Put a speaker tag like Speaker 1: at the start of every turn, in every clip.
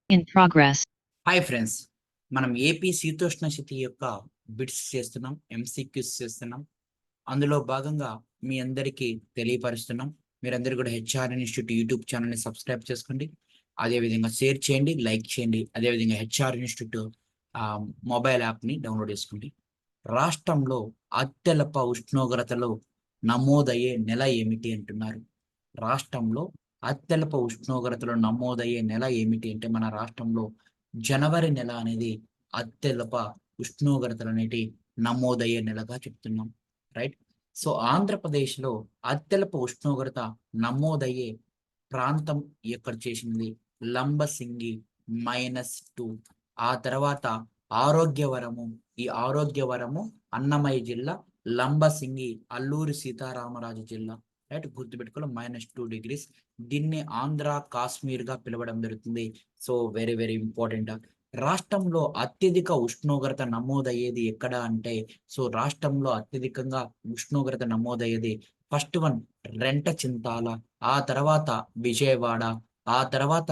Speaker 1: In progress.
Speaker 2: Hi friends, మనం AP శీతోష్ణ స్థితి యొక్క బిట్స్ చేస్తున్నాం, ఎంసీక్యూస్ చేస్తున్నాం. అందులో భాగంగా మీ అందరికీ తెలియపరుస్తున్నాం. మీరందరూ కూడా హెచ్ఆర్ ఇన్స్టిట్యూట్ యూట్యూబ్ ఛానల్ని సబ్స్క్రైబ్ చేసుకోండి. అదేవిధంగా షేర్ చేయండి, లైక్ చేయండి. అదేవిధంగా హెచ్ఆర్ ఇన్స్టిట్యూట్ మొబైల్ యాప్ని డౌన్లోడ్ చేసుకోండి. రాష్ట్రంలో అత్యల్ప ఉష్ణోగ్రతలు నమోదయ్యే నెల ఏమిటి అంటున్నారు. రాష్ట్రంలో అత్యల్ప ఉష్ణోగ్రతలు నమోదయ్యే నెల ఏమిటి అంటే మన రాష్ట్రంలో జనవరి నెల అనేది అత్యల్ప ఉష్ణోగ్రతలు అనేటి నమోదయ్యే నెలగా చెప్తున్నాం, రైట్. సో ఆంధ్రప్రదేశ్లో అత్యల్ప ఉష్ణోగ్రత నమోదయ్యే ప్రాంతం ఎక్కడ చేసింది లంబసింగి -2. ఆ తర్వాత ఆరోగ్యవరము, ఈ ఆరోగ్యవరము అన్నమయ్య జిల్లా, లంబసింగి అల్లూరి సీతారామరాజు జిల్లా, రైట్. గుర్తుపెట్టుకోవాలి, -2 degrees. దీన్ని ఆంధ్ర కాశ్మీర్ గా పిలవడం జరుగుతుంది. So very very important. రాష్ట్రంలో అత్యధిక ఉష్ణోగ్రత నమోదయ్యేది ఎక్కడ అంటే, సో రాష్ట్రంలో అత్యధికంగా ఉష్ణోగ్రత నమోదయ్యేది ఫస్ట్ వన్ రెంటచింతాల, ఆ తర్వాత విజయవాడ, ఆ తర్వాత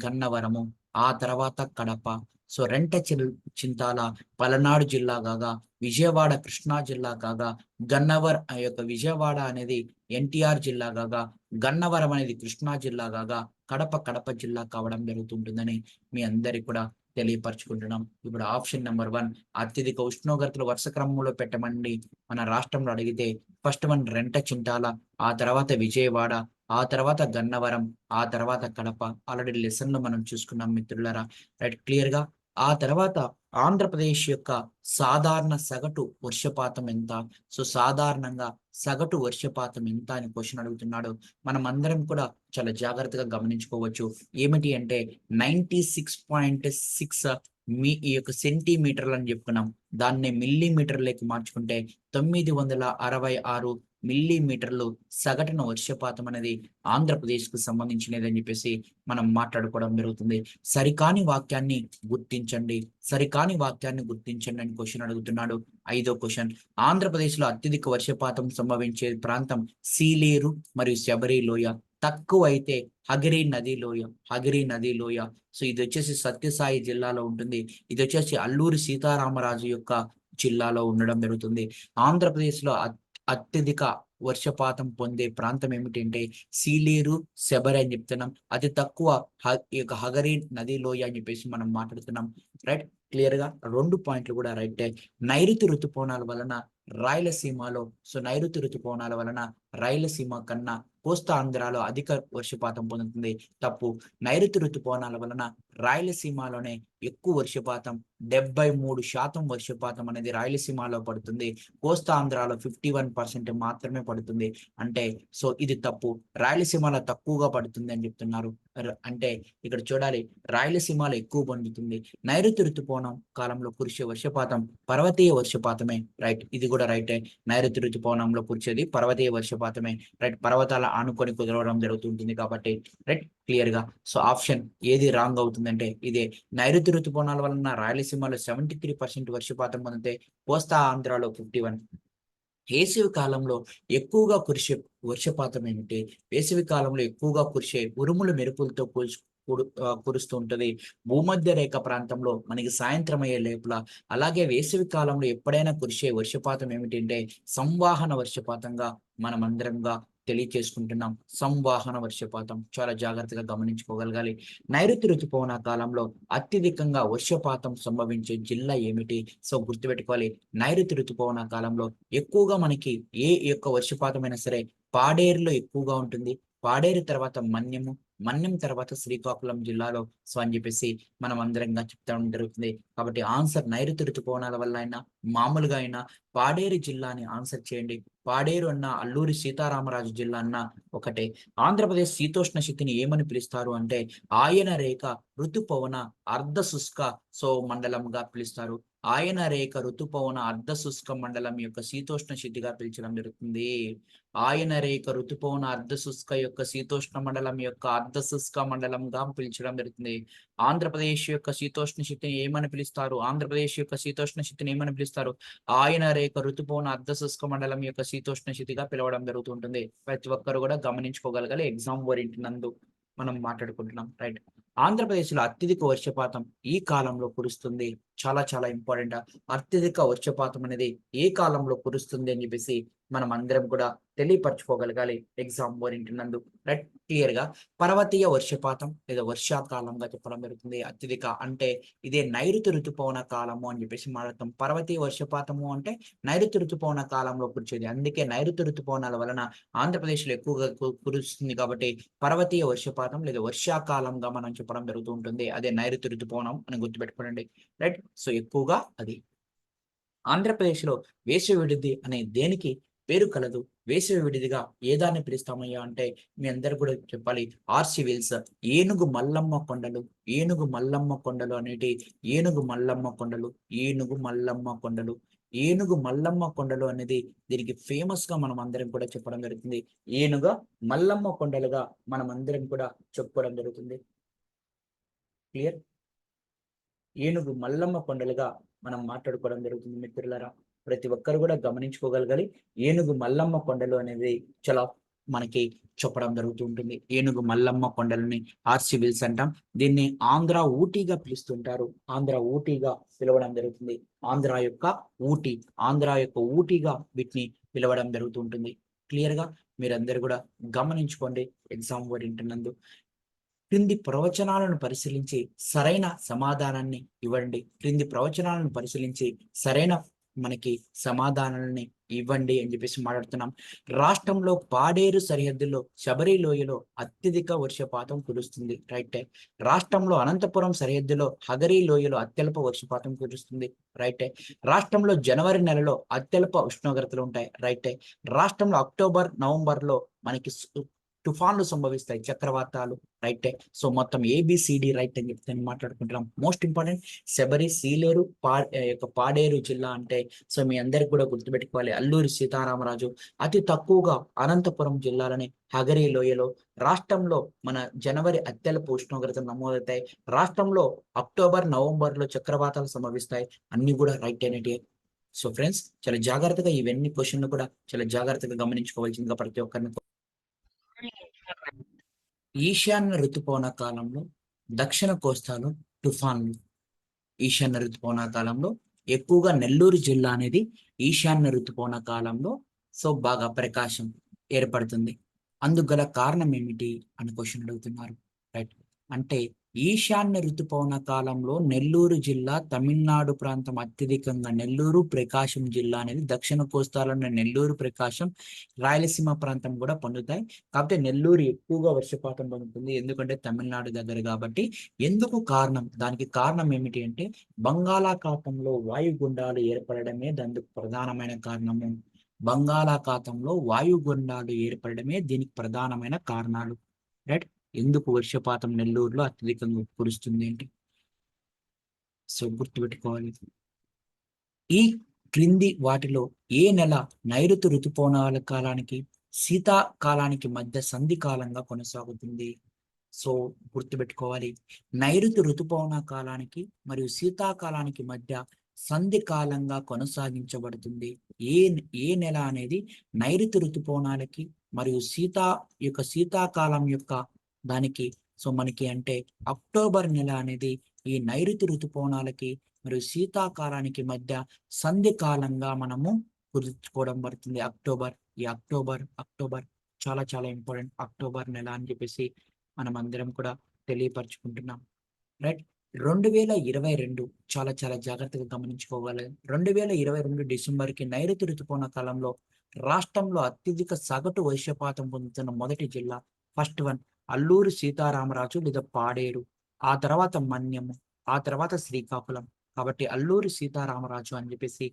Speaker 2: గన్నవరము, ఆ తర్వాత కడప. సో చింతాల పలనాడు జిల్లా కాగా, విజయవాడ కృష్ణా జిల్లా కాగా, గన్నవర్ ఆ యొక్క విజయవాడ అనేది ఎన్టీఆర్ జిల్లా కాగా, గన్నవరం అనేది కృష్ణా జిల్లా కాగా, కడప జిల్లా కావడం జరుగుతుంటుందని మీ అందరికి కూడా తెలియపరచుకుంటున్నాం. ఇప్పుడు ఆప్షన్ నెంబర్ 1 అత్యధిక ఉష్ణోగ్రతలు వరుస క్రమంలో పెట్టమండి మన రాష్ట్రంలో అడిగితే ఫస్ట్ వన్ చింతాల, ఆ తర్వాత విజయవాడ, ఆ తర్వాత గన్నవరం, ఆ తర్వాత కడప. ఆల్రెడీ లెసన్లో మనం చూసుకున్నాం మిత్రులారా, రైట్. క్లియర్ గా ఆ తర్వాత ఆంధ్రప్రదేశ్ యొక్క సాధారణ సగటు వర్షపాతం ఎంత, సో సాధారణంగా సగటు వర్షపాతం ఎంత అని క్వశ్చన్ అడుగుతున్నాడు. మనం అందరం కూడా చాలా జాగ్రత్తగా గమనించుకోవచ్చు. ఏమిటి అంటే 96.6 ఈ యొక్క సెంటీమీటర్లు అని చెప్పుకున్నాం. దాన్ని మిల్లీమీటర్లకి మార్చుకుంటే 966 మిల్లీమీటర్లు సగటున వర్షపాతం అనేది ఆంధ్రప్రదేశ్ కు సంబంధించినది అని చెప్పేసి మనం మాట్లాడుకోవడం జరుగుతుంది. సరికాని వాక్యాన్ని గుర్తించండి, సరికాని వాక్యాన్ని గుర్తించండి అని క్వశ్చన్ అడుగుతున్నాడు. 5వ క్వశ్చన్, ఆంధ్రప్రదేశ్ లో అత్యధిక వర్షపాతం సంభవించే ప్రాంతం సీలేరు మరియు శబరి లోయ, తక్కువ అయితే హగిరి నది లోయ. సో ఇది వచ్చేసి సత్యసాయి జిల్లాలో ఉంటుంది. ఇది వచ్చేసి అల్లూరి సీతారామరాజు యొక్క జిల్లాలో ఉండడం జరుగుతుంది. ఆంధ్రప్రదేశ్ లో అత్యధిక వర్షపాతం పొందే ప్రాంతం ఏమిటంటే సీలేరు, శబరి అని చెప్తున్నాం. అతి తక్కువ ఈ యొక్క హగరి నది లోయ అని చెప్పేసి మనం మాట్లాడుతున్నాం, రైట్. క్లియర్ గా 2 పాయింట్లు కూడా రైట్. నైరుతి ఋతుపవనాల వలన రాయలసీమలో, సో నైరుతి ఋతుపవనాల వలన రాయలసీమ కన్నా కోస్తా ఆంధ్రాలో అధిక వర్షపాతం పొందుతుంది. తప్పు. నైరుతి ఋతుపవనాల వలన రాయలసీమలోనే ఎక్కువ వర్షపాతం, 73% వర్షపాతం అనేది రాయలసీమలో పడుతుంది. కోస్తా ఆంధ్రాలో 51% మాత్రమే పడుతుంది. అంటే సో ఇది తప్పు, రాయలసీమలో తక్కువగా పడుతుంది అని చెప్తున్నారు. అంటే ఇక్కడ చూడాలి, రాయలసీమలో ఎక్కువ పండుతుంది. నైరుతి ఋతుపవనం కాలంలో కురిసే వర్షపాతం పర్వతీయ వర్షపాతమే, రైట్. ఇది కూడా రైటే. నైరుతి ఋతుపవనంలో కురిసేది పర్వతీయ వర్షపాతమే, రైట్. పర్వతాల ఆనుకొని కుదరడం జరుగుతుంటుంది కాబట్టి, రైట్. క్లియర్ గా సో ఆప్షన్ ఏది రాంగ్ అవుతుందంటే ఇదే. నైరుతి ఋతుపవనాల వలన రాయలసీమలో 73% వర్షపాతం పొందితే కోస్తా ఆంధ్రాలో 51. వేసవి కాలంలో ఎక్కువగా కురిసే వర్షపాతం ఏమిటి? వేసవి కాలంలో ఎక్కువగా కురిసే ఉరుములు మెరుపులతో కురుస్తూ ఉంటది భూమధ్య రేఖ ప్రాంతంలో మనకి సాయంత్రం అయ్యే లోపల. అలాగే వేసవి కాలంలో ఎప్పుడైనా కురిసే వర్షపాతం ఏమిటంటే సంవాహన వర్షపాతంగా మనం అందరంగా తెలియచేసుకుంటున్నాం. సంవాహన వర్షపాతం చాలా జాగ్రత్తగా గమనించుకోగలగాలి. నైరుతి ఋతుపవన కాలంలో అత్యధికంగా వర్షపాతం సంభవించే జిల్లా ఏమిటి? సో గుర్తుపెట్టుకోవాలి, నైరుతి ఋతుపవన కాలంలో ఎక్కువగా మనకి ఏ యొక్క వర్షపాతమైనా సరే పాడేరులో ఎక్కువగా ఉంటుంది. పాడేరు తర్వాత మన్యం తర్వాత శ్రీకాకుళం జిల్లాలో సో అని చెప్పేసి మనం అందరంగా చెప్తా జరుగుతుంది. కాబట్టి ఆన్సర్ నైరుతి ఋతుపవనాల వల్ల అయినా మామూలుగా అయినా పాడేరు జిల్లాని ఆన్సర్ చేయండి. పాడేరు అన్న అల్లూరి సీతారామరాజు జిల్లా అన్న ఒకటే. ఆంధ్రప్రదేశ్ శీతోష్ణ స్థితిని ఏమని పిలుస్తారు అంటే ఆయన రేఖ ఋతుపవన అర్ధ శుష్క సో మండలంగా పిలుస్తారు. ఆయన రేఖ ఋతుపవన అర్ధ శుష్క మండలం యొక్క శీతోష్ణ స్థితిగా పిలిచడం జరుగుతుంది. ఆయన రేఖ ఋతుపవన అర్ధ శుష్క యొక్క శీతోష్ణ మండలం యొక్క అర్ధ శుష్క మండలంగా పిలిచడం జరుగుతుంది. ఆంధ్రప్రదేశ్ యొక్క శీతోష్ణ స్థితిని ఏమని పిలుస్తారు? ఆంధ్రప్రదేశ్ యొక్క శీతోష్ణ స్థితిని ఏమని పిలుస్తారు? ఆయన రేఖ ఋతుపవన అర్ధ శుష్క మండలం యొక్క శీతోష్ణ స్థితిగా పిలవడం జరుగుతుంటుంది. ప్రతి ఒక్కరు కూడా గమనించుకోగలగాలి. ఎగ్జామ్ ఓరియంట్ నందు మనం మాట్లాడుకుంటున్నాం, రైట్. ఆంధ్రప్రదేశ్లో అత్యధిక వర్షపాతం ఈ కాలంలో కురుస్తుంది. చాలా చాలా ఇంపార్టెంట్. అత్యధిక వర్షపాతం అనేది ఏ కాలంలో కురుస్తుంది అని చెప్పేసి మనం అందరం కూడా తెలియపరచుకోగలగాలి ఎగ్జామ్ ఓరియంటెడ్ నందు. రైట్, క్లియర్ గా పర్వతీయ వర్షపాతం లేదా వర్షాకాలంగా చెప్పడం జరుగుతుంది. అత్యధిక అంటే ఇదే నైరుతి ఋతుపవన కాలము అని చెప్పేసి మాట్లాడతాం. పర్వతీయ వర్షపాతము అంటే నైరుతి ఋతుపవన కాలంలో కురిచేది. అందుకే నైరుతి ఋతుపవనాల వలన ఆంధ్రప్రదేశ్లో ఎక్కువగా కురుస్తుంది కాబట్టి పర్వతీయ వర్షపాతం లేదా వర్షాకాలంగా మనం చెప్పడం జరుగుతూ ఉంటుంది. అదే నైరుతి ఋతుపవనం అని గుర్తుపెట్టుకోండి. రైట్, సో ఎక్కువగా అది. ఆంధ్రప్రదేశ్లో వేసవి విడిది అనే దేనికి పేరు కలదు? వేసవి విడిదిగా ఏ దాన్ని పిలుస్తామయ్యా అంటే మీ అందరు కూడా చెప్పాలి. ఆర్సివిల్స్, ఏనుగు మల్లమ్మ కొండలు, ఏనుగు మల్లమ్మ కొండలు అనేటి ఏనుగు మల్లమ్మ కొండలు, ఏనుగు మల్లమ్మ కొండలు, ఏనుగు మల్లమ్మ కొండలు అనేది దీనికి ఫేమస్ గా మనం అందరం కూడా చెప్పడం జరుగుతుంది. ఏనుగ మల్లమ్మ కొండలుగా మనం అందరం కూడా చెప్పుకోవడం జరుగుతుంది. క్లియర్? ఏనుగు మల్లమ్మ కొండలుగా మనం మాట్లాడుకోవడం జరుగుతుంది మిత్రులారా. ప్రతి ఒక్కరు కూడా గమనించుకోగలగాలి. ఏనుగు మల్లమ్మ కొండలు అనేది చాలా మనకి చెప్పడం జరుగుతూ ఉంటుంది. ఏనుగు మల్లమ్మ కొండలని ఆర్సివిల్స్ అంటాం. దీన్ని ఆంధ్ర ఊటీగా పిలుస్తుంటారు. ఆంధ్ర ఊటీగా పిలవడం జరుగుతుంది. ఆంధ్ర యొక్క ఊటీ, ఆంధ్ర యొక్క ఊటీగా వీటిని పిలవడం జరుగుతూ ఉంటుంది. క్లియర్ గా మీరందరూ కూడా గమనించుకోండి ఎగ్జామ్ ఓరియంటెడ్. క్రింది ప్రవచనాలను పరిశీలించి సరైన సమాధానాన్ని ఇవ్వండి. క్రింది ప్రవచనాలను పరిశీలించి సరైన మనకి సమాధానాలని ఇవ్వండి అని చెప్పేసి మాట్లాడుతున్నాం. రాష్ట్రంలో పాడేరు సరిహద్దుల్లో శబరి లోయలో అత్యధిక వర్షపాతం కురుస్తుంది. రైటే. రాష్ట్రంలో అనంతపురం సరిహద్దులో హగరి లోయలో అత్యల్ప వర్షపాతం కురుస్తుంది. రైటే. రాష్ట్రంలో జనవరి నెలలో అత్యల్ప ఉష్ణోగ్రతలు ఉంటాయి. రైటే. రాష్ట్రంలో అక్టోబర్ నవంబర్ లో మనకి తుఫాన్లు సంభవిస్తాయి, చక్రవాతాలు. రైటే. సో మొత్తం ఏబిసిడి రైట్ అని చెప్తే మాట్లాడుకుంటున్నాం. మోస్ట్ ఇంపార్టెంట్ శబరి సీలేరు యొక్క పాడేరు జిల్లా అంటే సో మీ అందరికి కూడా గుర్తుపెట్టుకోవాలి. అల్లూరి సీతారామరాజు అతి తక్కువగా అనంతపురం జిల్లాలోని హగరి లోయలో. రాష్ట్రంలో మన జనవరి అత్యల్ప ఉష్ణోగ్రతలు నమోదవుతాయి. రాష్ట్రంలో అక్టోబర్ నవంబర్ లో చక్రవాతాలు సంభవిస్తాయి. అన్ని కూడా రైట్ అనేటి. సో ఫ్రెండ్స్, చాలా జాగ్రత్తగా ఇవన్నీ క్వశ్చన్లు కూడా చాలా జాగ్రత్తగా గమనించుకోవాల్సిందిగా ప్రతి ఒక్కరిని. ఈశాన్య ఋతుపవన కాలంలో దక్షిణ కోస్తాలో తుఫాన్లు. ఈశాన్య ఋతుపవన కాలంలో ఎక్కువగా నెల్లూరు జిల్లా అనేది ఈశాన్య ఋతుపవన కాలంలో సో బాగా ప్రకాశం ఏర్పడుతుంది. అందుగల కారణం ఏమిటి అని క్వశ్చన్ అడుగుతున్నారు. రైట్, అంటే ఈశాన్య ఋతుపవన కాలంలో నెల్లూరు జిల్లా, తమిళనాడు ప్రాంతం అత్యధికంగా నెల్లూరు, ప్రకాశం జిల్లా అనేది దక్షిణ కోస్తాలోని నెల్లూరు, ప్రకాశం, రాయలసీమ ప్రాంతం కూడా పొందుతాయి. కాకపోతే నెల్లూరు ఎక్కువగా వర్షపాతం పొందుతుంది, ఎందుకంటే తమిళనాడు దగ్గర కాబట్టి. ఎందుకు కారణం? దానికి కారణం ఏమిటి అంటే బంగాళాఖాతంలో వాయుగుండాలు ఏర్పడడమే దానికి ప్రధానమైన కారణము. బంగాళాఖాతంలో వాయుగుండాలు ఏర్పడడమే దీనికి ప్రధానమైన కారణాలు. రైట్. ఎందుకు వర్షపాతం నెల్లూరులో అత్యధికంగా కురుస్తుంది ఏంటి? సో గుర్తుపెట్టుకోవాలి. ఈ క్రింది వాటిలో ఏ నెల నైరుతి ఋతుపవనాల కాలానికి శీతాకాలానికి మధ్య సంధి కాలంగా కొనసాగుతుంది? సో గుర్తుపెట్టుకోవాలి. నైరుతి ఋతుపవన కాలానికి మరియు శీతాకాలానికి మధ్య సంధి కాలంగా కొనసాగించబడుతుంది. ఏ ఏ నెల అనేది నైరుతి ఋతుపవనాలకి మరియు శీతాకాలం యొక్క దానికి సో మనకి అంటే అక్టోబర్ నెల అనేది ఈ నైరుతి ఋతుపవనాలకి మరియు శీతాకాలానికి మధ్య సంధి కాలంగా మనము గుర్తుంచుకోవడం పడుతుంది. ఈ అక్టోబర్ చాలా చాలా ఇంపార్టెంట్. అక్టోబర్ నెల అని చెప్పేసి మనం అందరం కూడా తెలియపరచుకుంటున్నాం. రైట్. 2022 చాలా చాలా జాగ్రత్తగా గమనించుకోవాలి. 2022 డిసెంబర్కి నైరుతి ఋతుపవన కాలంలో రాష్ట్రంలో అత్యధిక సగటు వర్షపాతం పొందుతున్న మొదటి జిల్లా, ఫస్ట్ వన్ అల్లూరి సీతారామరాజు లేదా పాడేరు, ఆ తర్వాత మన్యము, ఆ తర్వాత శ్రీకాకుళం. కాబట్టి అల్లూరి సీతారామరాజు అని చెప్పేసి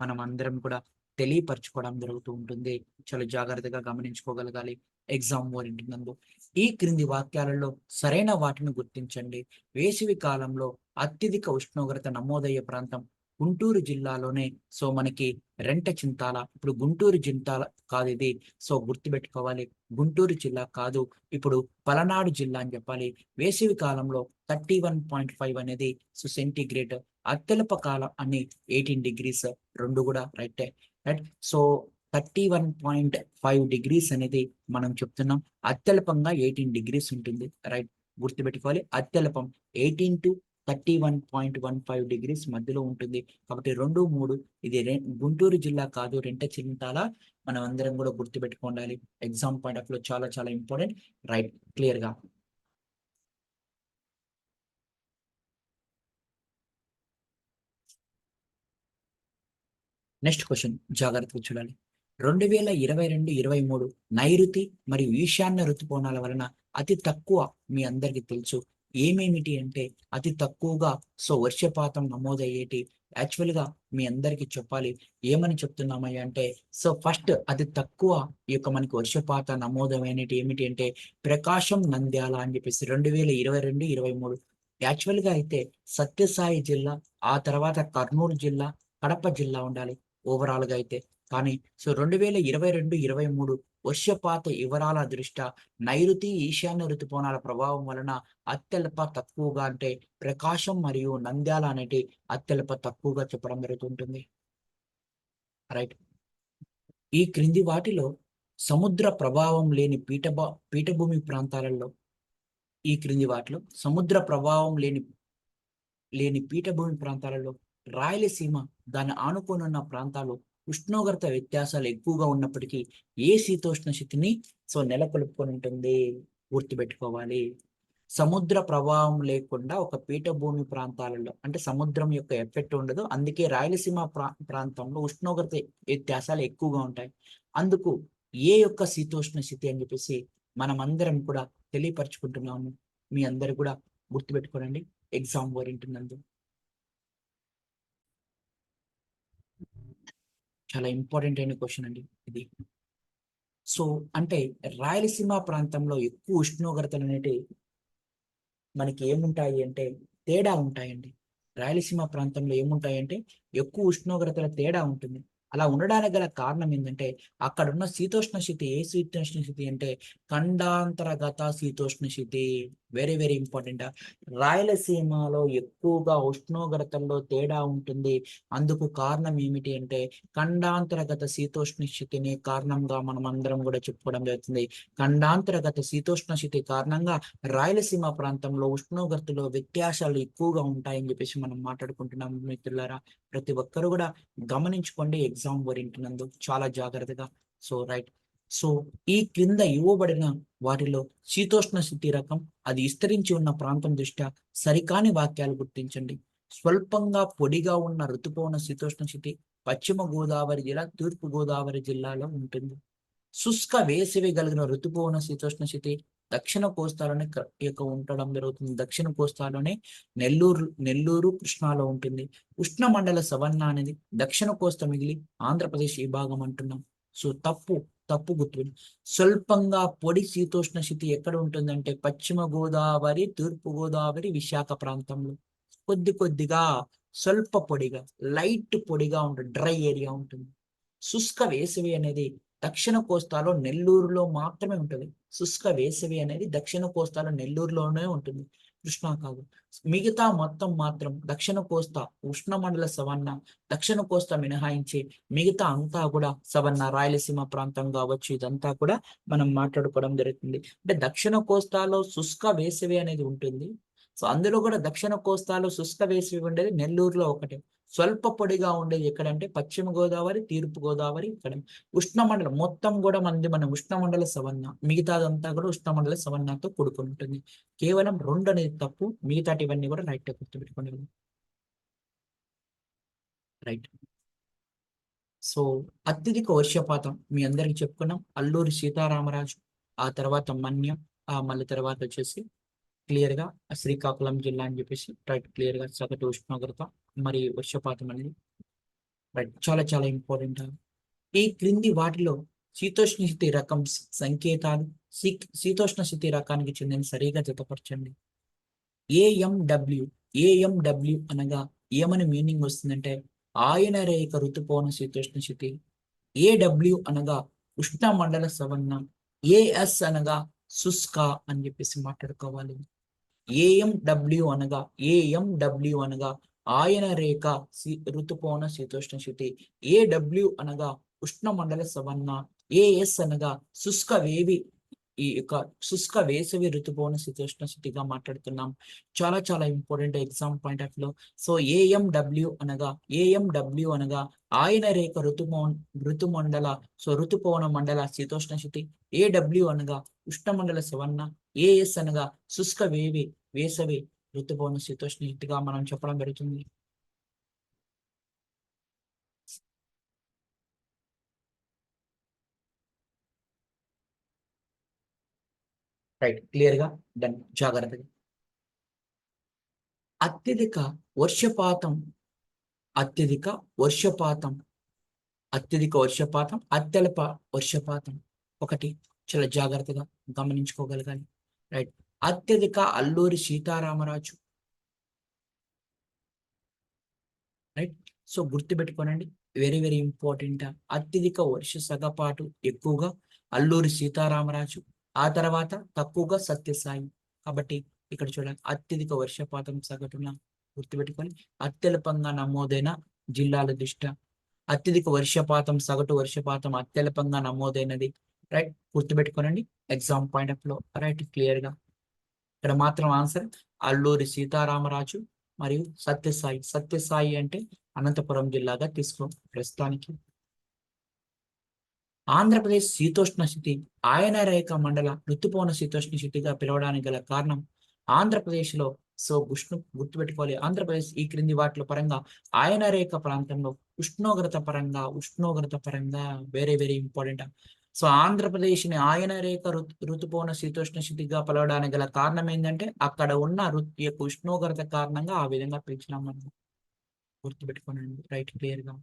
Speaker 2: మనం అందరం కూడా తెలియపరచుకోవడం జరుగుతూ ఉంటుంది. చాలా జాగ్రత్తగా గమనించుకోగలగాలి ఎగ్జామ్ ఓరియంటెడ్. ఈ క్రింది వాక్యాలలో సరైన వాటిని గుర్తించండి. వేసవి కాలంలో అత్యధిక ఉష్ణోగ్రత నమోదయ్యే ప్రాంతం గుంటూరు జిల్లాలోనే. సో మనకి రెంటచింతాల, ఇప్పుడు గుంటూరు జిల్లా కాదు ఇది, సో గుర్తుపెట్టుకోవాలి. గుంటూరు జిల్లా కాదు, ఇప్పుడు పలనాడు జిల్లా అని చెప్పాలి. వేసవి కాలంలో 31.5 అనేది సో సెంటీగ్రేడ్. అత్యల్ప కాలం అని 18 డిగ్రీస్, రెండు కూడా రైట్. రైట్. సో 31.5 డిగ్రీస్ అనేది మనం చెప్తున్నాం. అత్యల్పంగా 18 డిగ్రీస్ ఉంటుంది. రైట్. గుర్తుపెట్టుకోవాలి. అత్యల్పం 18 to 31.15 degrees మధ్యలో ఉంటుంది. కాబట్టి 2, 3 ఇది గుంటూరు జిల్లా కాదు, రెంటచింతాల. మనం అందరం కూడా గుర్తుపెట్టుకోవాలి. ఎగ్జామ్ పాయింట్ ఆఫ్ లో చాలా చాలా ఇంపార్టెంట్. రైట్, క్లియర్ గా. నెక్స్ట్ క్వశ్చన్ జాగ్రత్తగా చూడాలి. 2022-23 నైరుతి మరియు ఈశాన్య ఋతుపవనాల వలన అతి తక్కువ, మీ అందరికి తెలుసు ఏమేమిటి అంటే అతి తక్కువగా వర్షపాతం నమోదయ్యేటి. యాక్చువల్ గా మీ అందరికి చెప్పాలి, ఏమని చెప్తున్నామయ్యా అంటే ఫస్ట్ అతి తక్కువ ఈ యొక్క మనకి వర్షపాత నమోదమైనటి ఏమిటి అంటే ప్రకాశం, నంద్యాల అని చెప్పేసి 2022-23. యాక్చువల్ గా అయితే సత్యసాయి జిల్లా, ఆ తర్వాత కర్నూలు జిల్లా, కడప జిల్లా ఉండాలి ఓవరాల్ గా అయితే. కానీ 2022-23 వర్షపాత వివరాల దృష్ట్యా నైరుతి ఈశాన్య ఋతుపవనాల ప్రభావం వలన అత్యల్ప తక్కువగా అంటే ప్రకాశం మరియు నంద్యాల అనేటి అత్యల్ప తక్కువగా చెప్పడం జరుగుతుంటుంది. రైట్. ఈ క్రింది వాటిలో సముద్ర ప్రభావం లేని పీఠభూమి ప్రాంతాలలో, ఈ క్రింది వాటిలో సముద్ర ప్రభావం లేని పీఠభూమి ప్రాంతాలలో రాయలసీమ, దాన్ని ఆనుకొని ఉన్న ప్రాంతాలు ఉష్ణోగ్రత వ్యత్యాసాలు ఎక్కువగా ఉన్నప్పటికీ ఏ శీతోష్ణ స్థితిని నెలకొల్పుకొని ఉంటుంది గుర్తుపెట్టుకోవాలి. సముద్ర ప్రభావం లేకుండా ఒక పీఠభూమి ప్రాంతాలలో అంటే సముద్రం యొక్క ఎఫెక్ట్ ఉండదు. అందుకే రాయలసీమ ప్రాంతంలో ఉష్ణోగ్రత వ్యత్యాసాలు ఎక్కువగా ఉంటాయి. అందుకు ఏ యొక్క శీతోష్ణ స్థితి అని చెప్పేసి మనం అందరం కూడా తెలియపరచుకుంటున్నాము. మీ అందరు కూడా గుర్తుపెట్టుకోనండి, ఎగ్జామ్ ఓరియంట్. చాలా ఇంపార్టెంట్ అయిన క్వశ్చన్ అండి ఇది. అంటే రాయలసీమ ప్రాంతంలో ఎక్కువ ఉష్ణోగ్రతలు అనేవి మనకి ఏముంటాయి అంటే తేడా ఉంటాయండి. రాయలసీమ ప్రాంతంలో ఏముంటాయంటే ఎక్కువ ఉష్ణోగ్రతల తేడా ఉంటుంది. అలా ఉండడానికి గల కారణం ఏంటంటే అక్కడ ఉన్న శీతోష్ణ స్థితి, ఏ శీతోష్ణ స్థితి అంటే ఖండాంతరగత శీతోష్ణ స్థితి. Very very important. రాయలసీమలో ఎక్కువగా ఉష్ణోగ్రతల్లో తేడా ఉంటుంది. అందుకు కారణం ఏమిటి అంటే ఖండాంతరగత శీతోష్ణ స్థితిని కారణంగా మనం అందరం కూడా చెప్పుకోవడం జరుగుతుంది. ఖండాంతరగత శీతోష్ణ స్థితి కారణంగా రాయలసీమ ప్రాంతంలో ఉష్ణోగ్రతలో వ్యత్యాసాలు ఎక్కువగా ఉంటాయని చెప్పేసి మనం మాట్లాడుకుంటున్నాం మిత్రులారా. ప్రతి ఒక్కరు కూడా గమనించుకోండి ఎగ్జామ్ ఓరియంట్ చాలా జాగ్రత్తగా. రైట్. ఈ క్రింద ఇవ్వబడిన వాటిలో శీతోష్ణ స్థితి రకం, అది విస్తరించి ఉన్న ప్రాంతం దృష్ట్యా సరికాని వాక్యాలు గుర్తించండి. స్వల్పంగా పొడిగా ఉన్న ఋతుపవన శీతోష్ణ స్థితి పశ్చిమ గోదావరి జిల్లా, తూర్పు గోదావరి జిల్లాలో ఉంటుంది. శుష్క వేసవి కలిగిన ఋతుపవన శీతోష్ణ స్థితి దక్షిణ కోస్తాలోనే ఉండడం జరుగుతుంది. దక్షిణ కోస్తాలోనే నెల్లూరు కృష్ణాలో ఉంటుంది. ఉష్ణ మండల సవర్ణ అనేది దక్షిణ కోస్తా మిగిలి ఆంధ్రప్రదేశ్ ఈ భాగం అంటున్నాం. తప్పు గుర్తు. స్వల్పంగా పొడి శీతోష్ణ స్థితి ఎక్కడ ఉంటుందంటే పశ్చిమ గోదావరి, తూర్పు గోదావరి, విశాఖ ప్రాంతంలో. కొద్దిగా స్వల్ప పొడిగా, లైట్ పొడిగా ఉంటుంది, డ్రై ఏరియా ఉంటుంది. శుష్క వేసవి అనేది దక్షిణ కోస్తాలో నెల్లూరులో మాత్రమే ఉంటుంది. శుష్క వేసవి అనేది దక్షిణ కోస్తాలో నెల్లూరులోనే ఉంటుంది, కృష్ణా కాదు. మిగతా మొత్తం మాత్రం దక్షిణ కోస్తా ఉష్ణమండల సవర్ణ, దక్షిణ కోస్తా మినహాయించి మిగతా అంతా కూడా సవర్ణ, రాయలసీమ ప్రాంతం కావచ్చు, ఇదంతా కూడా మనం మాట్లాడుకోవడం జరుగుతుంది. అంటే దక్షిణ కోస్తాలో శుష్క వేసవి అనేది ఉంటుంది. అందులో కూడా దక్షిణ కోస్తాలో శుష్క వేసవి ఉండేది నెల్లూరులో ఒకటే. స్వల్ప పొడిగా ఉండేది ఎక్కడంటే పశ్చిమ గోదావరి, తూర్పు గోదావరి. ఇక్కడ ఉష్ణమండలం మొత్తం కూడా మన ఉష్ణమండల సవర్ణ, మిగతాదంతా కూడా ఉష్ణమండల సవర్ణతో కూడుకుని ఉంటుంది. కేవలం 2 అనేది తప్పు, మిగతాటివన్నీ కూడా రైట్ గుర్తుపెట్టుకోండి. రైట్. అత్యధిక వర్షపాతం మీ అందరికి చెప్పుకున్నాం, అల్లూరి సీతారామరాజు, ఆ తర్వాత మన్యం, మళ్ళీ తర్వాత వచ్చేసి క్లియర్ గా శ్రీకాకుళం జిల్లా అని చెప్పేసి రైట్. క్లియర్ గా సగటు ఉష్ణోగ్రత మరి వర్షపాతం అనేది రైట్. చాలా చాలా ఇంపార్టెంట్. ఈ క్రింది వాటిలో శీతోష్ణ స్థితి రకం సంకేతాలు శీతోష్ణ స్థితి రకానికి చెందిన సరిగా జతపరచండి. ఏఎండబ్ల్యూ అనగా ఏమని మీనింగ్ వస్తుందంటే ఆయన రేఖ ఋతుపవన శీతోష్ణ స్థితి. ఏడబ్ల్యూ అనగా ఉష్ణ మండల సవర్ణ. ఏఎస్ అనగా శుష్క అని చెప్పేసి మాట్లాడుకోవాలి. ఏఎండబ్ల్యూ అనగా ఆయన రేఖ ఋతుపవన శీతోష్ణ స్థితి. ఏడబ్ల్యూ అనగా ఉష్ణ మండల సవర్ణ. ఏఎస్ అనగా శుష్క ఈ యొక్క శుష్క వేసవి ఋతుపవన శీతోష్ణ స్థితిగా మాట్లాడుతున్నాం. చాలా చాలా ఇంపార్టెంట్ ఎగ్జామ్ పాయింట్ ఆఫ్ లో. సో ఏఎండబ్ల్యూ అనగా ఆయన రేఖ ఋతుమండల ఋతుపవన మండల శీతోష్ణ స్థితి. ఏడబ్ల్యూ అనగా ఉష్ణమండల సవర్ణ. ఏఎస్ అనగా శుష్క వేసవి ఋతుపవన శీతోష్ణ స్థితిగా మనం చెప్పడం జరుగుతుంది. రైట్, క్లియర్ గా డన్. జాగ్రత్తగా. అత్యధిక వర్షపాతం అత్యధిక వర్షపాతం అత్యల్ప వర్షపాతం ఒకటి చాలా జాగ్రత్తగా గమనించుకోగలగాలి. రైట్. అత్యధిక అల్లూరి సీతారామరాజు. రైట్. సో గుర్తుపెట్టుకోనండి, వెరీ వెరీ ఇంపార్టెంట్. అత్యధిక వర్ష సగపాటు ఎక్కువగా అల్లూరి సీతారామరాజు, ఆ తర్వాత తక్కువగా సత్యసాయి. కాబట్టి ఇక్కడ చూడండి, అత్యధిక వర్షపాతం సగటున గుర్తుపెట్టుకొని అత్యల్పంగా నమోదైన జిల్లాల దృష్ట్యా అత్యధిక వర్షపాతం సగటు వర్షపాతం అత్యల్పంగా నమోదైనది. రైట్, గుర్తుపెట్టుకోనండి ఎగ్జామ్ పాయింట్ ఆఫ్ లో. రైట్, క్లియర్ గా ఇక్కడ మాత్రం ఆన్సర్ అల్లూరి సీతారామరాజు మరియు సత్యసాయి. సత్యసాయి అంటే అనంతపురం జిల్లాగా తీసుకో ప్రస్తుతానికి. ఆంధ్రప్రదేశ్ శీతోష్ణ స్థితి ఆయన రేఖ మండల ఋతుపవన శీతోష్ణ స్థితిగా పిలవడానికి గల కారణం ఆంధ్రప్రదేశ్ లో గుర్తుపెట్టుకోవాలి, ఆంధ్రప్రదేశ్ ఈ క్రింది వాటిల పరంగా ఆయన రేఖ ప్రాంతంలో ఉష్ణోగ్రత పరంగా very very important. So Andhra Pradesh ని ఆయన రేఖ ఋతుపవన శీతోష్ణ స్థితిగా పిలవడానికి గల కారణం ఏంటంటే అక్కడ ఉన్న యొక్క ఉష్ణోగ్రత కారణంగా ఆ విధంగా పిలిచినాం మనం. గుర్తుపెట్టుకోనండి. రైట్, క్లియర్ గా.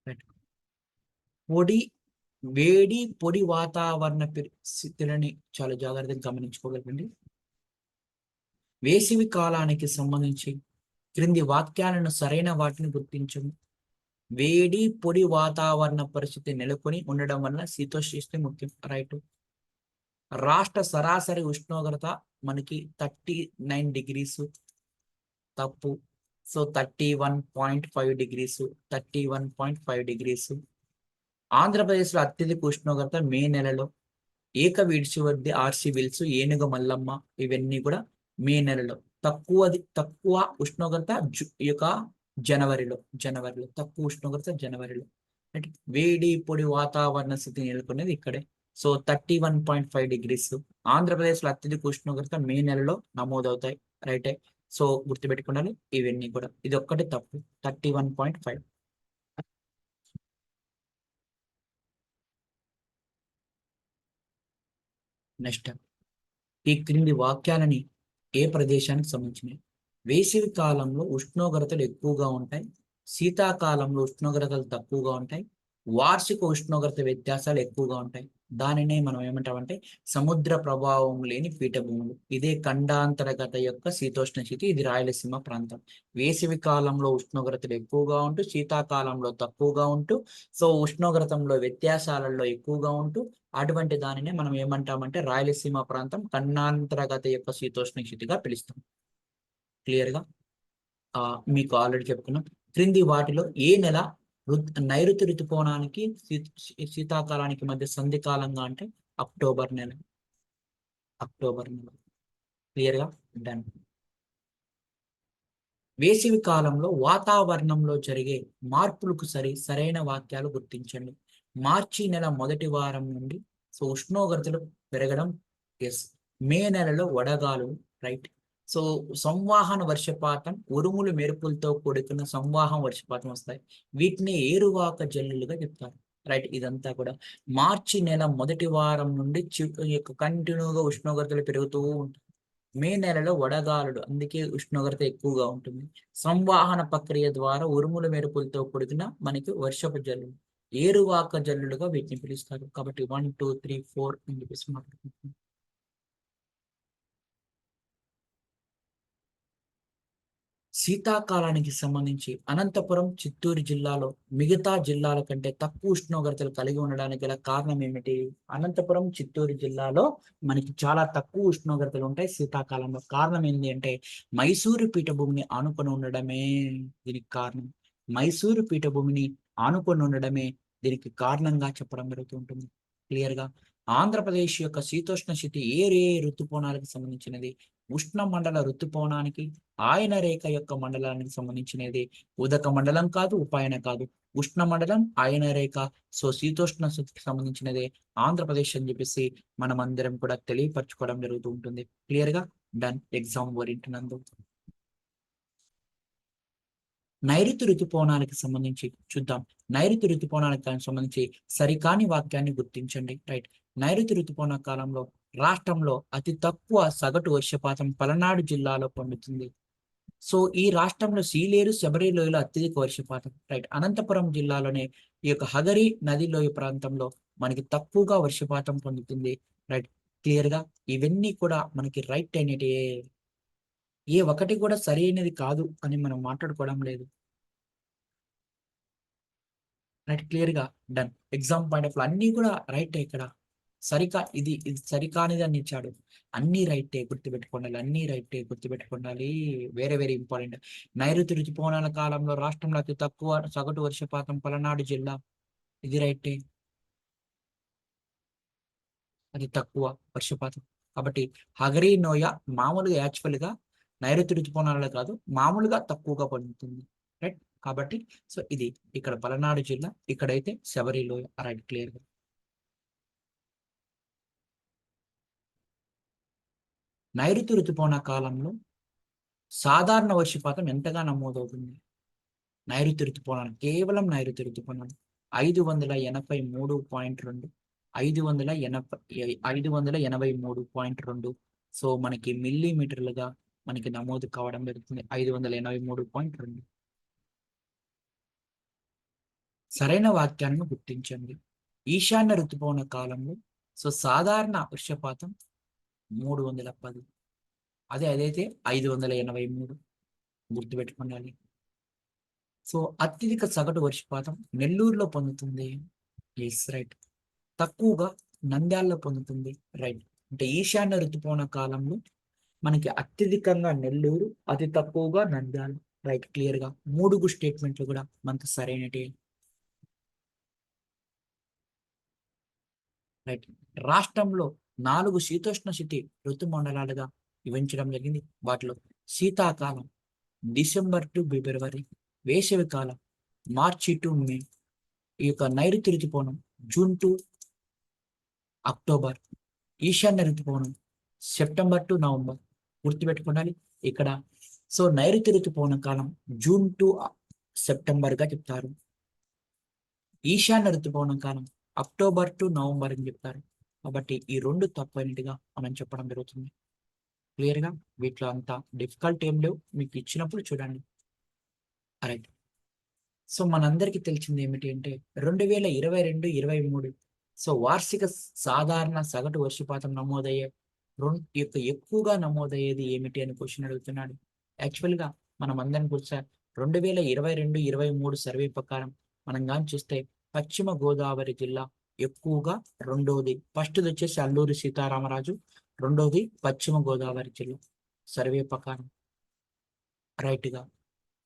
Speaker 2: రైట్. పొడి వాతావరణ పరిస్థితులని చాలా జాగ్రత్తగా గమనించుకోగలండి. వేసవి కాలానికి సంబంధించి క్రింది వాక్యాలను సరైన వాటిని గుర్తించము. పొడి వాతావరణ పరిస్థితి నెలకొని ఉండడం వల్ల శీతోష్ణ ముఖ్యం. రైట్. రాష్ట్ర సరాసరి ఉష్ణోగ్రత మనకి 39 డిగ్రీస్, తప్పు. So 31.5 degrees, 31.5 degrees. ఆంధ్రప్రదేశ్లో అత్యధిక ఉష్ణోగ్రత మే నెలలో. ఏక విడిచివద్ది ఆర్సి విల్స్, ఏనుగ మల్లమ్మ, ఇవన్నీ కూడా మే నెలలో. తక్కువ ఉష్ణోగ్రత ఈ యొక్క జనవరిలో తక్కువ ఉష్ణోగ్రత జనవరిలో. పొడి వాతావరణ స్థితి నెలకొనేది ఇక్కడే. So 31.5 degrees. ఆంధ్రప్రదేశ్లో అత్యధిక ఉష్ణోగ్రత మే నెలలో నమోదవుతాయి. రైటే. సో గుర్తుపెట్టుకోండి ఇవన్నీ కూడా. ఇది ఒక్కటి తప్పు, 31.5. నెక్స్ట్, ఈ క్రింది వాక్యాలని ఏ ప్రదేశానికి సంబంధించినవి? వేసవి కాలంలో ఉష్ణోగ్రతలు ఎక్కువగా ఉంటాయి, శీతాకాలంలో ఉష్ణోగ్రతలు తక్కువగా ఉంటాయి, వార్షిక ఉష్ణోగ్రత వ్యత్యాసాలు ఎక్కువగా ఉంటాయి. దానినే మనం ఏమంటామంటే సముద్ర ప్రభావం లేని పీఠభూములు. ఇదే ఖండాంతర్గత యొక్క శీతోష్ణ స్థితి. ఇది రాయలసీమ ప్రాంతం. వేసవి కాలంలో ఉష్ణోగ్రతలు ఎక్కువగా ఉంటూ శీతాకాలంలో తక్కువగా ఉంటూ సో ఉష్ణోగ్రతంలో వ్యత్యాసాలలో ఎక్కువగా ఉంటూ అటువంటి దానినే మనం ఏమంటామంటే రాయలసీమ ప్రాంతం ఖండాంతర్గత యొక్క శీతోష్ణ స్థితిగా పిలుస్తాం. క్లియర్ గా మీకు ఆల్రెడీ చెప్పుకున్నాం. క్రింది వాటిలో ఏ నెల నైరుతి ఋతుపవనానికి శీతాకాలానికి మధ్య సంధికాలంగా అంటే అక్టోబర్ నెల. క్లియర్ గా డన్. వేసవి కాలంలో వాతావరణంలో జరిగే మార్పులకు సరైన వాక్యాలు గుర్తించండి. మార్చి నెల మొదటి వారం నుండి సో ఉష్ణోగ్రతలు పెరగడం. ఎస్. మే నెలలో వడగాలు. రైట్. సో సంవాహన వర్షపాతం, ఉరుములు మెరుపులతో కూడుకున్న సంవాహన వర్షపాతం వస్తాయి. వీటిని ఏరువాక జల్లులుగా చెప్తారు. రైట్. ఇదంతా కూడా మార్చి నెల మొదటి వారం నుండి కంటిన్యూగా ఉష్ణోగ్రతలు పెరుగుతూ ఉంటాయి. మే నెలలో వడగాలుడు, అందుకే ఉష్ణోగ్రత ఎక్కువగా ఉంటుంది. సంవాహన ప్రక్రియ ద్వారా ఉరుముల మెరుపులతో కూడిన మనకి వర్షపు జల్లులు, ఏరువాక జల్లులుగా వీటిని పిలుస్తారు. కాబట్టి 1, 2, 3, 4 అని చెప్పేసి మాట్లాడుకుంటున్నాం. శీతాకాలానికి సంబంధించి అనంతపురం, చిత్తూరు జిల్లాలో మిగతా జిల్లాల కంటే తక్కువ ఉష్ణోగ్రతలు కలిగి ఉండడానికి గల కారణం ఏమిటి? అనంతపురం, చిత్తూరు జిల్లాలో మనకి చాలా తక్కువ ఉష్ణోగ్రతలు ఉంటాయి శీతాకాలంలో. కారణం ఏంటి అంటే మైసూరు పీఠభూమిని ఆనుకొని ఉండడమే దీనికి కారణం. మైసూరు పీఠభూమిని ఆనుకొని ఉండడమే దీనికి కారణంగా చెప్పడం జరుగుతూ ఉంటుంది. క్లియర్‌గా ఆంధ్రప్రదేశ్ యొక్క శీతోష్ణ స్థితి ఏ ఋతుపవనాలకు సంబంధించినది? ఉష్ణమండల ఋతుపవనానికి, ఆయన రేఖ యొక్క మండలానికి సంబంధించినది. ఉదక మండలం కాదు, ఉపాయన కాదు. ఉష్ణమండలం, ఆయన రేఖ. సో, శీతోష్ణ స్థితికి సంబంధించినదే ఆంధ్రప్రదేశ్ అని చెప్పేసి మనమందరం కూడా తెలియపరచుకోవడం జరుగుతూ ఉంటుంది. క్లియర్‌గా డన్. ఎగ్జామ్ ఓరియంట్ నైరుతి ఋతుపవనానికి సంబంధించి చూద్దాం. నైరుతి ఋతుపవనానికి సంబంధించి సరికాని వాక్యాన్ని గుర్తించండి. రైట్. నైరుతి ఋతుపవన కాలంలో రాష్ట్రంలో అతి తక్కువ సగటు వర్షపాతం పలనాడు జిల్లాలో పండుతుంది. సో, ఈ రాష్ట్రంలో సీలేరు, శబరి లోయలో అత్యధిక వర్షపాతం. రైట్. అనంతపురం జిల్లాలోనే ఈ యొక్క హగరి నది లోయ ప్రాంతంలో మనకి తక్కువగా వర్షపాతం పొందుతుంది. రైట్. క్లియర్‌గా ఇవన్నీ కూడా మనకి రైట్ అయినటియే. ఏ ఒక్కటి కూడా సరైనది కాదు అని మనం మాట్లాడుకోవడం లేదు. రైట్. క్లియర్‌గా డన్. ఎగ్జామ్ పాయింట్ ఆఫ్ అన్నీ కూడా రైటే ఇక్కడ. ఇది సరికానిది అని ఇచ్చాడు. అన్నీ రైటే గుర్తుపెట్టుకోండాలి. అన్నీ రైటే గుర్తుపెట్టుకోండాలి. Very important. నైరుతి ఋతుపవనాల కాలంలో రాష్ట్రంలో అతి తక్కువ సగటు వర్షపాతం పలనాడు జిల్లా. ఇది రైటే. అతి తక్కువ వర్షపాతం. కాబట్టి హగరి నోయ మామూలుగా యాక్చువల్‌గా నైరుతి ఋతుపవనాలలో కాదు, మామూలుగా తక్కువగా పండుతుంది. రైట్. కాబట్టి సో, ఇది ఇక్కడ పలనాడు జిల్లా, ఇక్కడైతే శబరి లోయ. రైట్. క్లియర్‌గా. నైరుతి ఋతుపవన కాలంలో సాధారణ వర్షపాతం ఎంతగా నమోదవుతుంది? నైరుతి ఋతుపవనాలు కేవలం నైరుతి ఋతుపవనాలు 583.2 583.2 సో, మనకి మిల్లీమీటర్లుగా మనకి నమోదు కావడం జరుగుతుంది. 583.2. సరైన వాక్యాన్ని గుర్తించండి. ఈశాన్య ఋతుపవన కాలంలో సో, సాధారణ వర్షపాతం 310. అదైతే 583 గుర్తుపెట్టుకోండి. సో, అత్యధిక సగటు వర్షపాతం నెల్లూరులో పొందుతుంది. యెస్. రైట్. తక్కువగా నంద్యాలలో పొందుతుంది. రైట్. అంటే ఈశాన్య ఋతుపవన కాలంలో మనకి అత్యధికంగా నెల్లూరు, అతి తక్కువగా నంద్యాల. రైట్. క్లియర్‌గా 3 స్టేట్మెంట్లు కూడా మనకు సరైనటివే. రైట్. రాష్ట్రంలో 4 శీతోష్ణ స్థితి ఋతుమండలాలుగా విభజించడం జరిగింది. వాటిలో శీతాకాలం డిసెంబర్ టు ఫిబ్రవరి, వేసవి కాలం మార్చి టు మే, ఈ యొక్క నైరుతి ఋతుపవనం జూన్ టు అక్టోబర్, ఈశాన్య ఋతుపవనం సెప్టెంబర్ టు నవంబర్. గుర్తుపెట్టుకోండి ఇక్కడ. సో, నైరుతి ఋతుపవన కాలం జూన్ టు సెప్టెంబర్ గా చెప్తారు. ఈశాన్య ఋతుపవన కాలం అక్టోబర్ టు నవంబర్ అని చెప్తారు. కాబట్టి ఈ రెండు తప్పైనట్టుగా మనం చెప్పడం జరుగుతుంది. క్లియర్‌గా వీటిలో అంత డిఫికల్ట్ ఏం లేవు. మీకు ఇచ్చినప్పుడు చూడండి. రైట్. సో, మనందరికీ తెలిసింది ఏమిటి అంటే 2022, 23 సో, వార్షిక సాధారణ సగటు వర్షపాతం నమోదయ్యే ఎక్కువగా నమోదయ్యేది ఏమిటి అని క్వశ్చన్ అడుగుతున్నాడు. యాక్చువల్‌గా మనం అందరం కూడా 2022, 23 సర్వే ప్రకారం మనం గాని చూస్తే పశ్చిమ గోదావరి జిల్లా ఎక్కువగా రెండోది. ఫస్ట్‌ది వచ్చేసి అల్లూరి సీతారామరాజు, రెండోది పశ్చిమ గోదావరి జిల్లా సర్వే ప్రకారం. రైట్‌గా.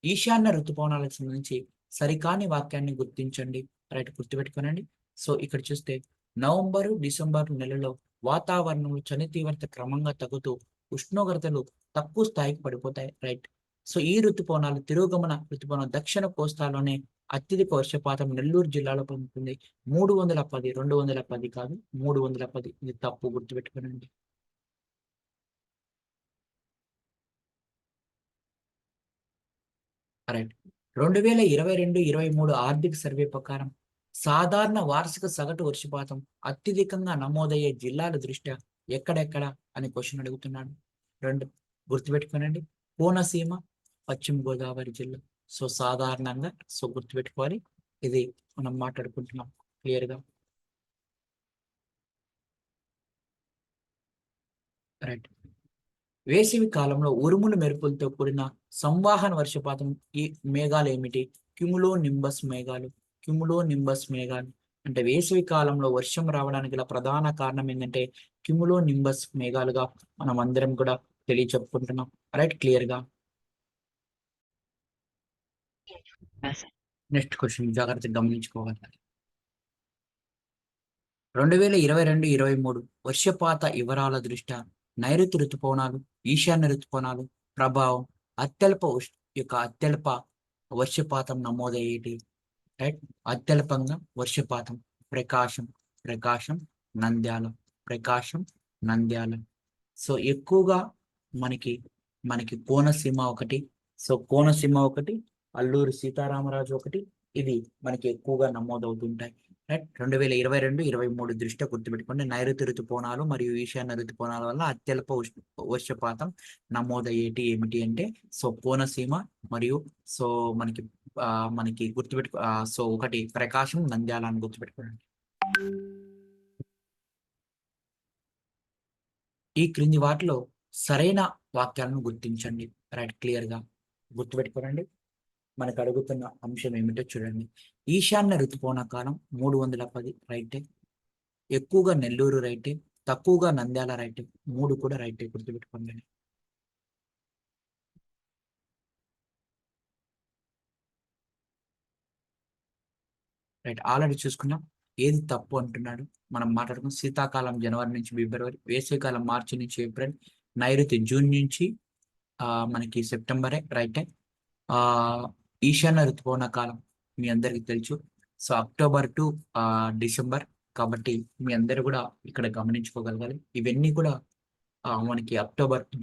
Speaker 2: ఈశాన్య ఋతుపవనాలకు సంబంధించి సరికాని వాక్యాన్ని గుర్తించండి. రైట్. గుర్తుపెట్టుకోనండి. సో, ఇక్కడ చూస్తే నవంబరు, డిసెంబర్ నెలలో వాతావరణంలో చలి తీవ్రత క్రమంగా తగ్గుతూ ఉష్ణోగ్రతలు తక్కువ స్థాయికి పడిపోతాయి. రైట్. సో, ఈ ఋతుపవనాలు తిరోగమన ఋతుపవనం దక్షిణ కోస్తాలోనే అత్యధిక వర్షపాతం నెల్లూరు జిల్లాలో పొందుతుంది. 310, 210 కాదు 310. ఇది తప్పు గుర్తుపెట్టుకోనండి. రైట్. 2022, 23 ఆర్థిక సర్వే ప్రకారం సాధారణ వార్షిక సగటు వర్షపాతం అత్యధికంగా నమోదయ్యే జిల్లాల దృష్ట్యా ఎక్కడెక్కడ అని క్వశ్చన్ అడుగుతున్నాడు. 2 గుర్తుపెట్టుకోనండి. కోనసీమ, పశ్చిమ గోదావరి జిల్లా. సో, సాధారణంగా సో, గుర్తుపెట్టుకోవాలి. ఇది మనం మాట్లాడుకుంటున్నాం క్లియర్‌గా. రైట్. వేసవి కాలంలో ఉరుములు మెరుపులతో కూడిన సంవాహన వర్షపాతం ఈ మేఘాలు ఏమిటి? క్యుములో నింబస్ మేఘాలు. క్యుములో నింబస్ మేఘాలు. అంటే వేసవి కాలంలో వర్షం రావడానికి గల ప్రధాన కారణం ఏంటంటే క్యుములో నింబస్ మేఘాలుగా మనం అందరం కూడా చెప్పుకుంటున్నాం. రైట్. క్లియర్‌గా. నెక్స్ట్ క్వెషన్ జాగ్రత్తగా గమనించుకోవాలి. 2022-23 వర్షపాత వివరాల దృష్ట్యా నైరుతి ఋతుపవనాలు, ఈశాన్య ఋతుపవనాలు ప్రభావం, అత్యల్ప వర్షపాతం నమోదయ్యేటి, రైట్? అత్యల్పంగా వర్షపాతం ప్రకాశం, నంద్యాల, ప్రకాశం, నంద్యాల. సో ఎక్కువగా మనకి మనకి కోనసీమ ఒకటి, కోనసీమ ఒకటి, అల్లూరి సీతారామరాజు ఒకటి, ఇది మనకి ఎక్కువగా నమోదవుతుంటాయి, రైట్? 2022-23 దృష్ట్యా గుర్తుపెట్టుకోండి. నైరుతి ఋతుపవనాలు మరియు ఈశాన్య ఋతుపవనాల వల్ల అత్యల్ప వర్షపాతం నమోదయ్యేటి ఏమిటి అంటే కోనసీమ మరియు మనకి మనకి గుర్తుపెట్టుకో ఒకటి ప్రకాశం, నంద్యాల అని గుర్తుపెట్టుకోండి. ఈ క్రింది వాటిలో సరైన వాక్యాలను గుర్తించండి, రైట్? క్లియర్ గా గుర్తుపెట్టుకోనండి. మనకు అడుగుతున్న అంశం ఏమిటో చూడండి. ఈశాన్య ఋతుపవన కాలం 310 రైటే, ఎక్కువగా నెల్లూరు రైటే, తక్కువగా నంద్యాల రైటే, 3 కూడా రైటే, గుర్తుపెట్టుకోండి. రైట్, ఆల్రెడీ చూసుకున్నాం. ఏది తప్పు అంటున్నాడు మనం మాట్లాడుకున్నాం. శీతాకాలం జనవరి నుంచి ఫిబ్రవరి, వేసవికాలం మార్చి నుంచి ఏప్రిల్, నైరుతి జూన్ నుంచి మనకి సెప్టెంబరే, రైటే. ఈశాన్య ఋతుపవన కాలం మీ అందరికి తెలుసు, అక్టోబర్ టు డిసెంబర్, కాబట్టి మీ అందరు కూడా ఇక్కడ గమనించుకోగలగాలి. ఇవన్నీ కూడా మనకి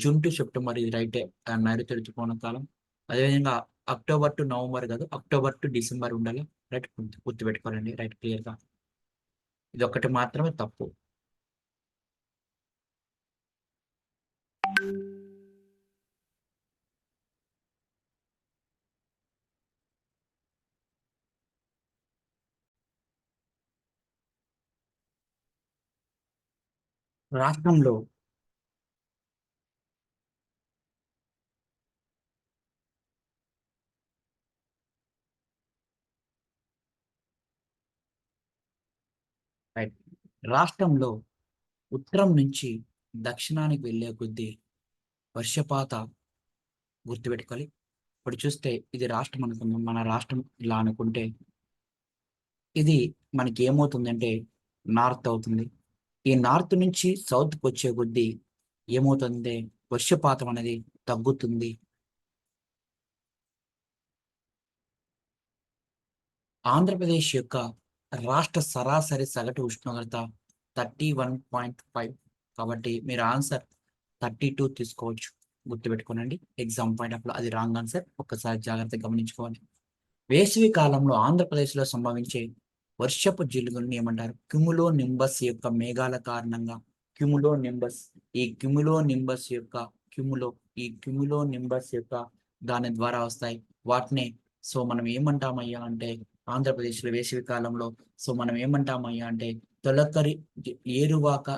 Speaker 2: జూన్ టు సెప్టెంబర్ ఇది రైటే, నైరుతి ఋతుపవన కాలం. అదేవిధంగా అక్టోబర్ టు నవంబర్ కాదు, అక్టోబర్ టు డిసెంబర్ ఉండాలి, రైట్? గుర్తుపెట్టుకోవాలండి, రైట్? క్లియర్ గా ఇది ఒక్కటి మాత్రమే తప్పు. రాష్ట్రంలో రైట్, రాష్ట్రంలో ఉత్తరం నుంచి దక్షిణానికి వెళ్ళే కొద్దీ వర్షపాత గుర్తుపెట్టుకోవాలి. ఇప్పుడు చూస్తే ఇది రాష్ట్రం అనుకుందాం, మన రాష్ట్రం ఇలా అనుకుంటే ఇది మనకి ఏమవుతుందంటే నార్త్ అవుతుంది. ఈ నార్త్ నుంచి సౌత్కి వచ్చే కొద్దీ ఏమవుతుందంటే వర్షపాతం అనేది తగ్గుతుంది. ఆంధ్రప్రదేశ్ యొక్క రాష్ట్ర సరాసరి సగటు ఉష్ణోగ్రత 31.5, కాబట్టి మీరు ఆన్సర్ 32 తీసుకోవచ్చు, గుర్తుపెట్టుకోనండి. ఎగ్జామ్ పాయింట్ ఆఫ్ అది రాంగ్ ఆన్సర్, ఒక్కసారి జాగ్రత్తగా గమనించుకోవాలి. వేసవి కాలంలో ఆంధ్రప్రదేశ్లో సంభవించే వర్షపు జిలుగులను ఏమంటారు? క్యుములో నింబస్ యొక్క మేఘాల కారణంగా క్యుములో నింబస్ ఈ క్యుములో నింబస్ యొక్క క్యుములో నింబస్ యొక్క దాని ద్వారా వస్తాయి. వాటిని మనం ఏమంటామయ్యా అంటే ఆంధ్రప్రదేశ్లో వేసవి కాలంలో మనం ఏమంటామయ్యా అంటే తొలకరి ఏరువాక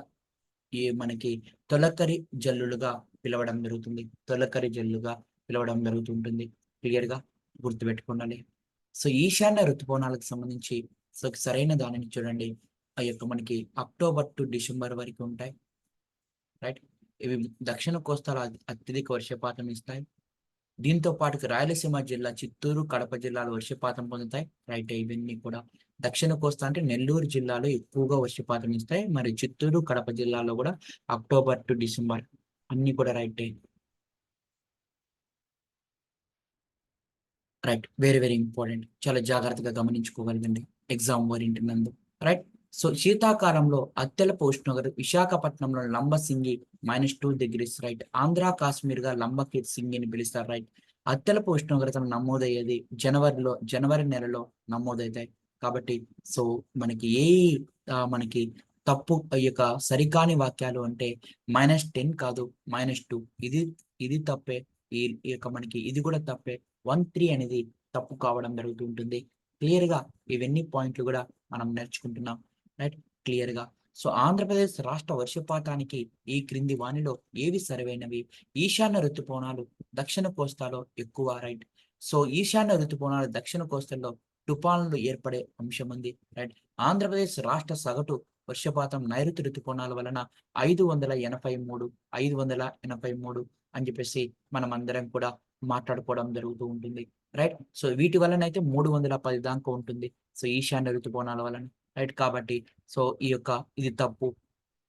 Speaker 2: మనకి తొలకరి జల్లులుగా పిలవడం జరుగుతుంది, పిలవడం జరుగుతుంటుంది. క్లియర్ గా గుర్తుపెట్టుకోండి. ఈశాన్య ఋతుపవనాలకు సంబంధించి సరైన దానిని చూడండి. ఆ యొక్క మనకి అక్టోబర్ టు డిసెంబర్ వరకు ఉంటాయి, రైట్? ఇవి దక్షిణ కోస్తాల అత్యధిక వర్షపాతం ఇస్తాయి. దీంతో పాటుకు రాయలసీమ జిల్లా, చిత్తూరు, కడప జిల్లాలో వర్షపాతం పొందుతాయి, రైట్? ఇవన్నీ కూడా దక్షిణ కోస్తా అంటే నెల్లూరు జిల్లాలో ఎక్కువగా వర్షపాతం ఇస్తాయి, మరి చిత్తూరు, కడప జిల్లాలో కూడా అక్టోబర్ టు డిసెంబర్ అన్ని కూడా right. Right, very very important, చాలా జాగ్రత్తగా గమనించుకోగలగండి ఎగ్జామ్ ఓరియంటెడ్, రైట్? శీతాకాలంలో అత్యల్ప ఉష్ణోగ్రత విశాఖపట్నంలో లంబసింగి -2 degrees, రైట్? ఆంధ్ర కాశ్మీర్ గా సింగి అని పిలుస్తారు, రైట్? అత్యల్ప ఉష్ణోగ్రతలు నమోదయ్యేది జనవరి నెలలో నమోదవుతాయి. కాబట్టి మనకి మనకి తప్పు యొక్క సరికాని వాక్యాలు అంటే -10 కాదు, -2, ఇది తప్పే. ఈ యొక్క మనకి ఇది కూడా తప్పే. 1, 3 అనేది తప్పు కావడం జరుగుతుంటుంది. క్లియర్ గా ఇవన్నీ పాయింట్లు కూడా మనం నేర్చుకుంటున్నాం, రైట్? క్లియర్ గా ఆంధ్రప్రదేశ్ రాష్ట్ర వర్షపాతానికి ఈ క్రింది వానిలో ఏవి సరైనవి? ఈశాన్య ఋతుపవనాలు దక్షిణ కోస్తాలో ఎక్కువ, రైట్? ఈశాన్య ఋతుపవనాలు దక్షిణ కోస్తాలో తుఫాన్లు ఏర్పడే అంశం ఉంది, రైట్? ఆంధ్రప్రదేశ్ రాష్ట్ర సగటు వర్షపాతం నైరుతి ఋతుపవనాల వలన 583 అని చెప్పేసి మనం అందరం కూడా మాట్లాడుకోవడం జరుగుతూ ఉంటుంది, రైట్? వీటి వలన అయితే 310 దాకా ఉంటుంది, ఈశాన్య ఋతుపవనాల వలన. రైట్. కాబట్టి సో ఈ యొక్క ఇది తప్పు.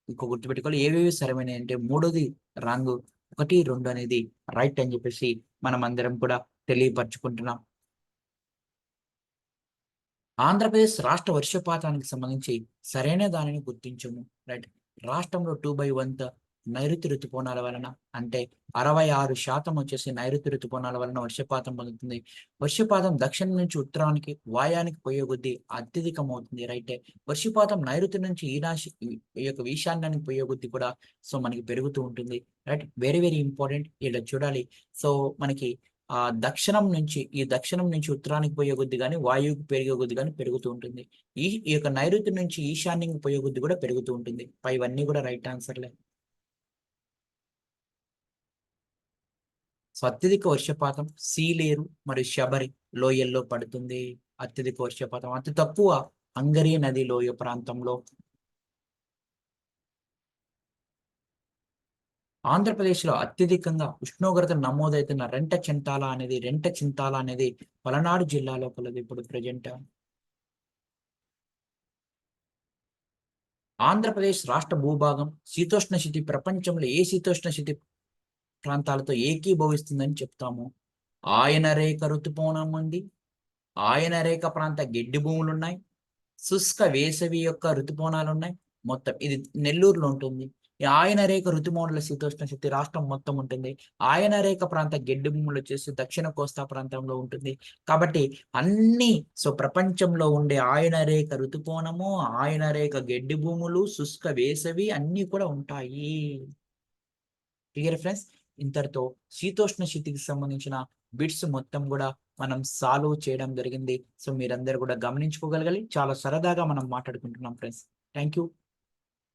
Speaker 2: ఇంకో గుర్తుపెట్టుకోవాలి ఏవేవి సరైనవి అంటే మూడోది రాంగు, 1, 2 అనేది రైట్ అని చెప్పేసి మనం అందరం కూడా తెలియపరుచుకుంటున్నాం. ఆంధ్రప్రదేశ్ రాష్ట్ర వర్షపాతానికి సంబంధించి సరైన దానిని గుర్తించము. రైట్. రాష్ట్రంలో 2/1 నైరుతి ఋతుపవనాల వలన అంటే 66% వచ్చేసి నైరుతి ఋతుపవనాల వలన వర్షపాతం పొందుతుంది. వర్షపాతం దక్షిణం నుంచి ఉత్తరానికి, వాయానికి పోయే కొద్దీ అత్యధికమవుతుంది. రైటే. వర్షపాతం నైరుతి నుంచి ఈ యొక్క ఈశాన్యానికి పోయే కొద్దీ కూడా సో మనకి పెరుగుతూ ఉంటుంది. రైట్. Very very important. ఇలా చూడాలి. సో మనకి దక్షిణం నుంచి ఉత్తరానికి పోయే కొద్ది గాని, వాయువుకి పెరిగే కొద్ది గాని పెరుగుతూ ఉంటుంది. ఈ యొక్క నైరుతి నుంచి ఈశాన్యంకి పోయే కొద్ది కూడా పెరుగుతూ ఉంటుంది. పైవన్నీ కూడా రైట్ ఆన్సర్‌లే. సో అత్యధిక వర్షపాతం సీలేరు మరియు శబరి లోయల్లో పడుతుంది. అత్యధిక వర్షపాతం. అతి తక్కువ హంగరీ నది లోయ ప్రాంతంలో. ఆంధ్రప్రదేశ్‌లో అత్యధికంగా ఉష్ణోగ్రత నమోదైతున్న రెంట చింతాల అనేది పలనాడు జిల్లాలో కలదు ఇప్పుడు ప్రెజెంట్. ఆంధ్రప్రదేశ్ రాష్ట్ర భూభాగం ప్రపంచంలో ఏ శీతోష్ణ ప్రాంతాలతో ఏకీభవిస్తుందని చెప్తాము. ఆయనరేఖ ఋతుపవనం ఉంది. ఆయనరేఖ ప్రాంత గెడ్డి భూములున్నాయి. శుష్క వేసవి యొక్క ఋతుపవనాలున్నాయి. మొత్తం ఇది నెల్లూరులో ఉంటుంది. ఈ ఆయనరేఖ ఋతుపవనాల శీతోష్ణ రాష్ట్రం మొత్తం ఉంటుంది. ఆయనరేఖ ప్రాంత గెడ్డి భూములు వచ్చేసి దక్షిణ కోస్తా ప్రాంతంలో ఉంటుంది. కాబట్టి అన్నీ ప్రపంచంలో ఉండే ఆయనరేఖ ఋతుపవనము, ఆయనరేఖ గెడ్డి భూములు, శుష్క వేసవి అన్నీ కూడా ఉంటాయి. Clear friends. ఇంతటితో శీతోష్ణ స్థితికి సంబంధించిన బిట్స్ మొత్తం కూడా మనం సాల్వ్ చేయడం జరిగింది. సో మీరందరూ కూడా గమనించుకోగలగాలి. చాలా సరదాగా మనం మాట్లాడుకుంటున్నాం ఫ్రెండ్స్. Thank you.